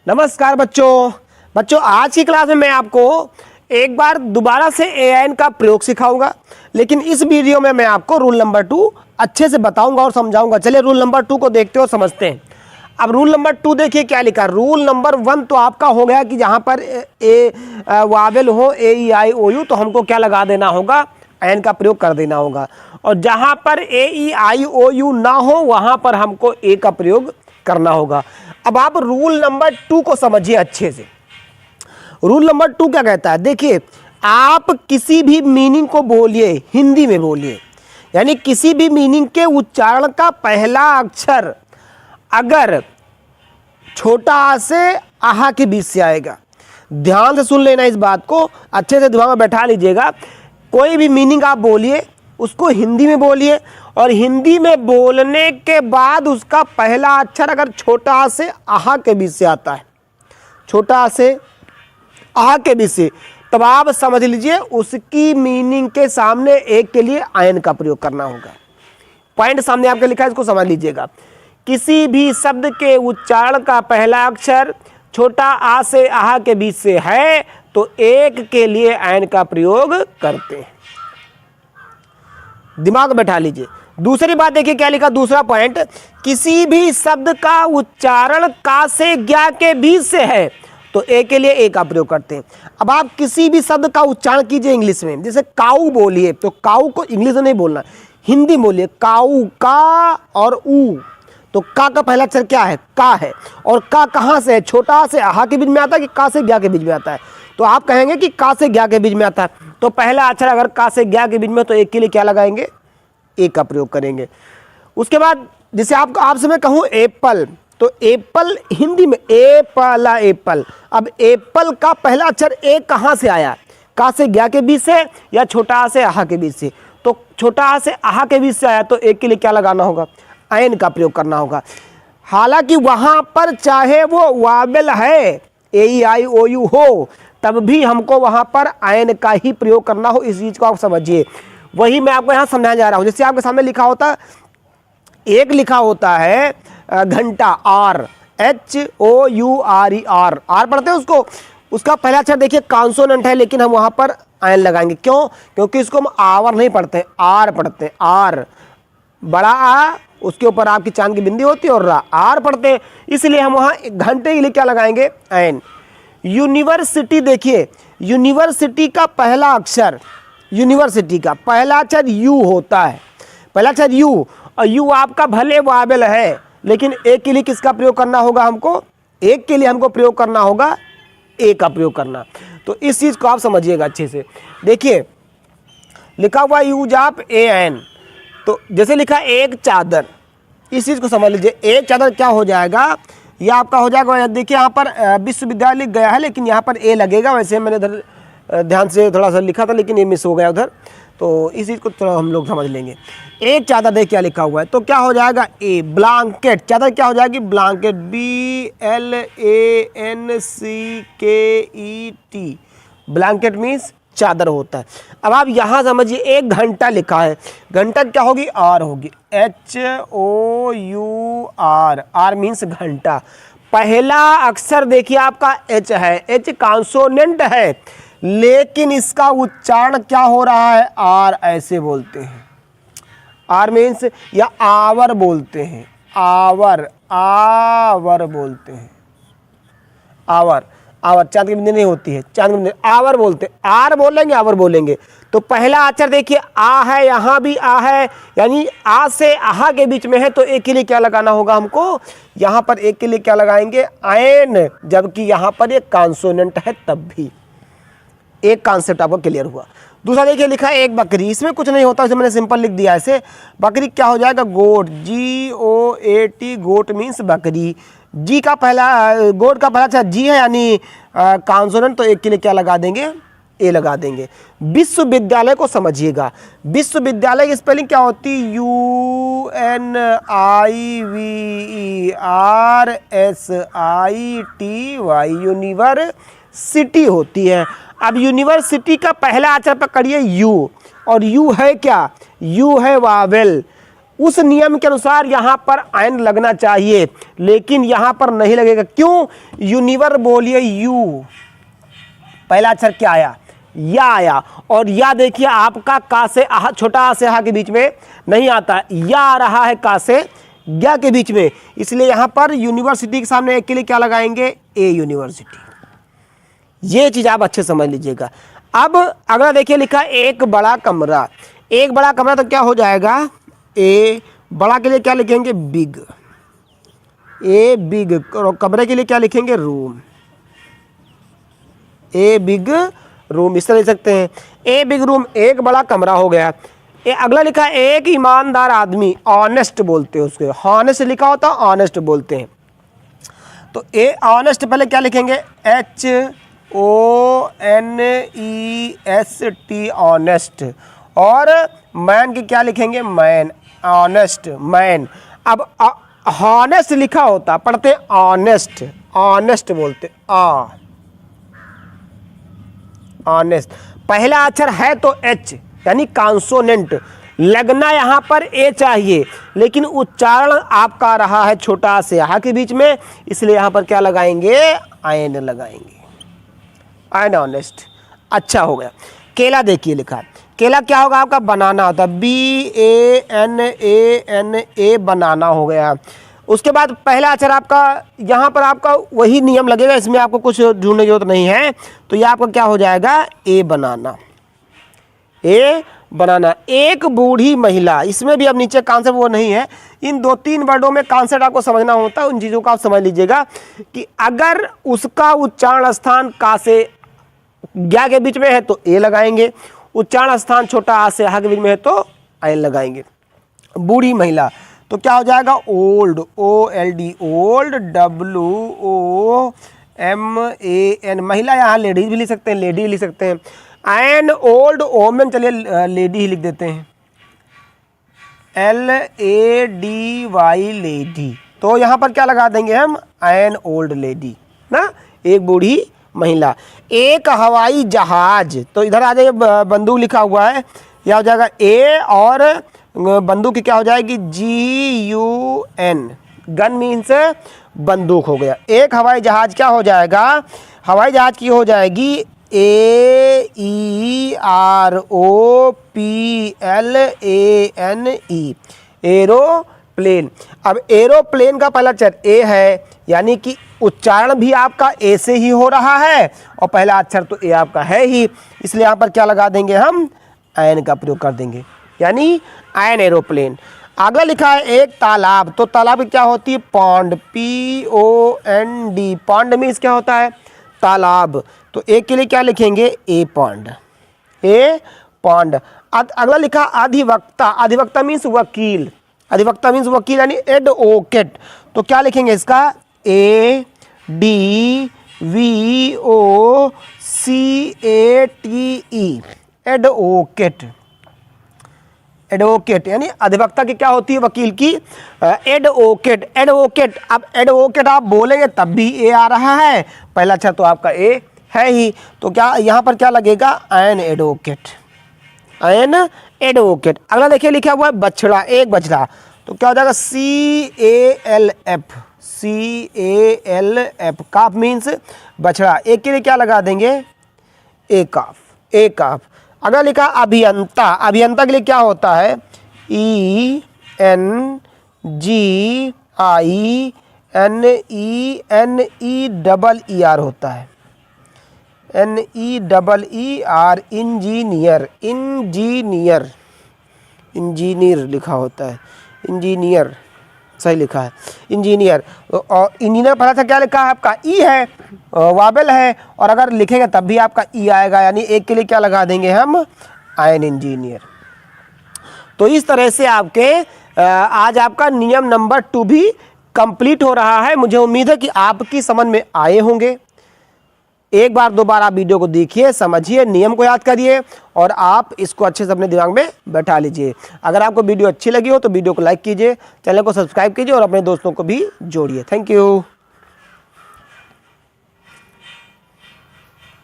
नमस्कार बच्चों आज की क्लास में मैं आपको एक बार दोबारा से एन का प्रयोग सिखाऊंगा, लेकिन इस वीडियो में मैं आपको रूल नंबर 2 अच्छे से बताऊंगा और समझाऊंगा। चलिए रूल नंबर 2 को देखते हो समझते हैं। अब रूल नंबर 2 देखिए क्या लिखा। रूल नंबर 1 तो आपका हो गया कि जहां पर वावेल हो ए ई आई ओ यू तो हमको क्या लगा देना होगा, एन का प्रयोग कर देना होगा, और जहां पर ए ई आई ओ यू ना हो वहां पर हमको ए का प्रयोग करना होगा। अब आप रूल नंबर 2 को समझिए अच्छे से। रूल नंबर 2 क्या कहता है, देखिए आप किसी भी मीनिंग को बोलिए, हिंदी में बोलिए, यानी किसी भी मीनिंग के उच्चारण का पहला अक्षर अगर छोटा आ से आहा के बीच से आएगा। ध्यान से सुन लेना, इस बात को अच्छे से दिमाग में बैठा लीजिएगा। कोई भी मीनिंग आप बोलिए उसको हिंदी में बोलिए, और हिंदी में बोलने के बाद उसका पहला अक्षर अगर छोटा आ से आहा के बीच से आता है, छोटा आ से आहा के बीच से, तब आप समझ लीजिए उसकी मीनिंग के सामने एक के लिए आयन का प्रयोग करना होगा। पॉइंट सामने आपके लिखा है, इसको समझ लीजिएगा। किसी भी शब्द के उच्चारण का पहला अक्षर छोटा आ से आहा के बीच से है तो एक के लिए आयन का प्रयोग करते हैं। दिमाग बैठा लीजिए। दूसरी बात देखिए क्या लिखा, दूसरा पॉइंट, किसी भी शब्द का उच्चारण का से ज्ञा के बीच से है तो ए के लिए ए का प्रयोग करते हैं। अब आप किसी भी शब्द का उच्चारण कीजिए इंग्लिश में, जैसे काऊ बोलिए तो काऊ को इंग्लिश में नहीं बोलना, हिंदी बोलिए। काऊ का और ऊ, तो का पहला अक्षर क्या है, का है, और का कहाँ से है, छोटा से आहा के बीच में आता है कि का से ज्ञा के बीच में आता है, तो आप कहेंगे कि का से ज्ञा के बीच में आता है। तो पहला अक्षर अगर का से ज्ञा के बीच में तो एक के लिए क्या लगाएंगे, ए का प्रयोग करेंगे। उसके बाद जैसे आपसे मैं कहूँ एप्पल, तो एप्पल हिंदी में एप्पल, एप्पल। अब एप्पल का पहला अक्षर ए कहाँ से आया, का से ज्ञा के बीच से या छोटा आ से आहा के बीच से, तो छोटा आ से आहा के बीच से आया तो एक के लिए क्या लगाना होगा, आयन का प्रयोग करना होगा। हालांकि वहां पर चाहे वो वावेल है ए ई आई ओ यू हो, तब भी हमको वहां पर आयन का ही प्रयोग करना हो, इस चीज को आप समझिए। वही मैं आपको यहाँ समझाने जा रहा हूँ। जैसे आपके सामने लिखा होता, एक लिखा होता है घंटा, R H O U R E, R R पढ़ते हैं उसको, उसका पहला अक्षर देखिए कॉन्सोनेंट है, लेकिन हम वहां पर आयन लगाएंगे। क्यों? क्योंकि इसको हम आवर नहीं पढ़ते, आर पढ़ते हैं। आर बड़ा आ, उसके ऊपर आपकी चांद की बिंदी होती है, और रा, आर पढ़ते हैं, इसलिए हम वहाँ घंटे के लिए क्या लगाएंगे, आयन। यूनिवर्सिटी देखिए, यूनिवर्सिटी का पहला अक्षर, यूनिवर्सिटी का पहला अक्षर यू होता है, पहला अक्षर यू, और यू आपका भले वावेल है, लेकिन एक के लिए किसका प्रयोग करना होगा हमको, एक के लिए हमको प्रयोग करना होगा ए का प्रयोग करना। तो इस चीज़ को आप समझिएगा अच्छे से। देखिए लिखा हुआ यूज आप ए एन, तो जैसे लिखा एक चादर, इस चीज़ को समझ लीजिए। एक चादर क्या हो जाएगा, यह आपका हो जाएगा, देखिए यहाँ पर विश्वविद्यालय लिख गया है, लेकिन यहाँ पर ए लगेगा। वैसे मैंने इधर ध्यान से थोड़ा सा लिखा था, लेकिन ये मिस हो गया उधर, तो इस चीज़ को थोड़ा हम लोग समझ लेंगे। एक चादर देख क्या लिखा हुआ है, तो क्या हो जाएगा ए। ब्लैंकेट, चादर क्या हो जाएगी, ब्लैंकेट, BLANCKET, ब्लैंकेट मीन्स चादर होता है। अब आप यहाँ समझिए, एक घंटा लिखा है, घंटा क्या होगी, आर होगी, HOUR, आर मीन्स घंटा। पहला अक्षर देखिए आपका एच है, एच कॉन्सोनेंट है, लेकिन इसका उच्चारण क्या हो रहा है, आर ऐसे बोलते हैं। आर मीन्स, या आवर बोलते हैं, आवर, आवर बोलते हैं, आवर, आवर चांद की बिंदी नहीं होती है, चांद की बिंदी, आवर बोलते हैं, आर बोलेंगे आवर बोलेंगे। तो पहला अक्षर देखिए आ है, यहाँ भी आ है, यानी आ से आहा के बीच में है, तो एक के लिए क्या लगाना होगा हमको, यहाँ पर एक के लिए क्या लगाएंगे, आयन, जबकि यहाँ पर एक कॉन्सोनेंट है, तब भी एक कॉन्सेप्ट आपको क्लियर हुआ। दूसरा देखिए लिखा है एक बकरी, इसमें कुछ नहीं होता, इसे मैंने सिंपल लिख दिया ऐसे। बकरी क्या हो जाएगा, गोट, GOAT, गोट मीन्स बकरी। जी का पहला, गोट का पहला अच्छा जी है, यानी कॉन्सोनेंट, तो एक के लिए क्या लगा देंगे, ए लगा देंगे। विश्वविद्यालय को समझिएगा, विश्वविद्यालय की स्पेलिंग क्या होती, UNIVERSITY, यूनिवर्सिटी होती है। अब यूनिवर्सिटी का पहला अक्षर पकड़िए यू, और यू है क्या, यू है वावेल, उस नियम के अनुसार यहाँ पर आयन लगना चाहिए, लेकिन यहाँ पर नहीं लगेगा। क्यों? यूनिवर बोलिए यू, पहला अक्षर क्या आया? या आया, और या देखिए आपका का से आहा, छोटा आ से आहा के बीच में नहीं आता, या आ रहा है का से ज्ञा के बीच में, इसलिए यहाँ पर यूनिवर्सिटी के सामने एक के लिए क्या लगाएंगे? ए यूनिवर्सिटी। ये चीज़ आप अच्छे समझ लीजिएगा। अब अगला देखिए लिखा एक बड़ा कमरा। एक बड़ा कमरा तो क्या हो जाएगा? ए बड़ा के लिए क्या लिखेंगे? बिग। A big. कमरे के लिए क्या लिखेंगे? रूम। ए बिग रूम, इस तरह लिख सकते हैं। ए बिग रूम, एक बड़ा कमरा हो गया। अगला लिखा एक ईमानदार आदमी, ऑनेस्ट बोलते हैं उसको, हॉनेस्ट लिखा होता है, ऑनेस्ट बोलते हैं। तो ए ऑनेस्ट पहले क्या लिखेंगे? HONEST, honest. और मैन की क्या लिखेंगे? Man, honest man. अब हॉनेस्ट लिखा होता, पढ़ते ऑनेस्ट, ऑनेस्ट बोलते ऑनेस्ट। पहला अक्षर है तो एच यानी कॉन्सोनेंट, लगना यहाँ पर ए चाहिए, लेकिन उच्चारण आपका रहा है छोटा से यहाँ के बीच में, इसलिए यहाँ पर क्या लगाएंगे? आयन लगाएंगे, आयन ऑनेस्ट। अच्छा हो गया। केला देखिए लिखा है, केला क्या होगा आपका? बनाना होता है, BANANA, बनाना हो गया। उसके बाद पहला अक्षर आपका यहाँ पर आपका वही नियम लगेगा, इसमें आपको कुछ ढूंढने की जरूरत नहीं है। तो ये आपका क्या हो जाएगा? ए बनाना, ए बनाना। एक बूढ़ी महिला, इसमें भी अब नीचे कॉन्सेप्ट वो नहीं है, इन 2-3 वर्डों में कॉन्सेप्ट आपको समझना होता है, उन चीज़ों को आप समझ लीजिएगा कि अगर उसका उच्चारण स्थान का से ज्ञा के बीच में है तो ए लगाएंगे, उच्चारण स्थान छोटा आ से हा के बीच में है तो आयन लगाएंगे। बूढ़ी महिला तो क्या हो जाएगा? Old, OLD, old, WOMAN। महिला यहाँ लेडीज भी लिख सकते हैं, लेडी लिख सकते हैं। एन ओल्ड वोमेन, चलिए लेडी ही लिख देते हैं, LADY, लेडी। तो यहाँ पर क्या लगा देंगे हम? एन ओल्ड लेडी ना, एक बूढ़ी महिला। एक हवाई जहाज, तो इधर आ जाइए, बंदूक लिखा हुआ है, यह हो जाएगा ए, और बंदूक की क्या हो जाएगी? GUN, गन मीन्स बंदूक हो गया। एक हवाई जहाज क्या हो जाएगा? हवाई जहाज की हो जाएगी AEROPLANE, एरोप्लेन। अब एरोप्लेन का पहला अक्षर ए है, यानी कि उच्चारण भी आपका ए से ही हो रहा है, और पहला अक्षर तो ए आपका है ही, इसलिए यहाँ पर क्या लगा देंगे हम? आयन का प्रयोग कर देंगे, यानी आयन एरोप्लेन। अगला लिखा है एक तालाब, तो तालाब की क्या होती है? Pond, POND। पॉन्ड मीन्स क्या होता है? तालाब। तो एक के लिए क्या लिखेंगे? ए पॉन्ड, ए पॉन्ड। अगला लिखा अधिवक्ता, अधिवक्ता मीन्स वकील, अधिवक्ता मीन्स वकील यानी एडवोकेट। तो क्या लिखेंगे इसका? ADVOCATE, एडवोकेट, एडवोकेट यानी अधिवक्ता की क्या होती है? वकील की, एडवोकेट, एडवोकेट। अब एडवोकेट आप बोलेंगे तब भी ए आ रहा है, पहला अक्षर तो आपका ए है ही, तो क्या यहाँ पर क्या लगेगा? An advocate, an advocate. अगला देखिए लिखा हुआ है बछड़ा, एक बछड़ा, तो क्या हो जाएगा? CALF, काफ मीन्स बछड़ा, एक के लिए क्या लगा देंगे? ए काफ, ए काफ। अगला लिखा अभियंता, अभियंता के लिए क्या होता है? ENGINENER होता है, NEER, इंजीनियर, इंजीनियर, इंजीनियर लिखा होता है, इंजीनियर सही लिखा है, इंजीनियर। और इंजीनियर पहला था क्या लिखा है आपका? ई है, वाबल है, और अगर लिखेंगे तब भी आपका ई आएगा, यानी एक के लिए क्या लगा देंगे हम? Ion engineer. तो इस तरह से आपके आज आपका नियम नंबर 2 भी कंप्लीट हो रहा है। मुझे उम्मीद है कि आपकी समझ में आए होंगे। एक बार 2 बार आप वीडियो को देखिए, समझिए, नियम को याद करिए, और आप इसको अच्छे से अपने दिमाग में बैठा लीजिए। अगर आपको वीडियो अच्छी लगी हो तो वीडियो को लाइक कीजिए, चैनल को सब्सक्राइब कीजिए और अपने दोस्तों को भी जोड़िए। Thank you.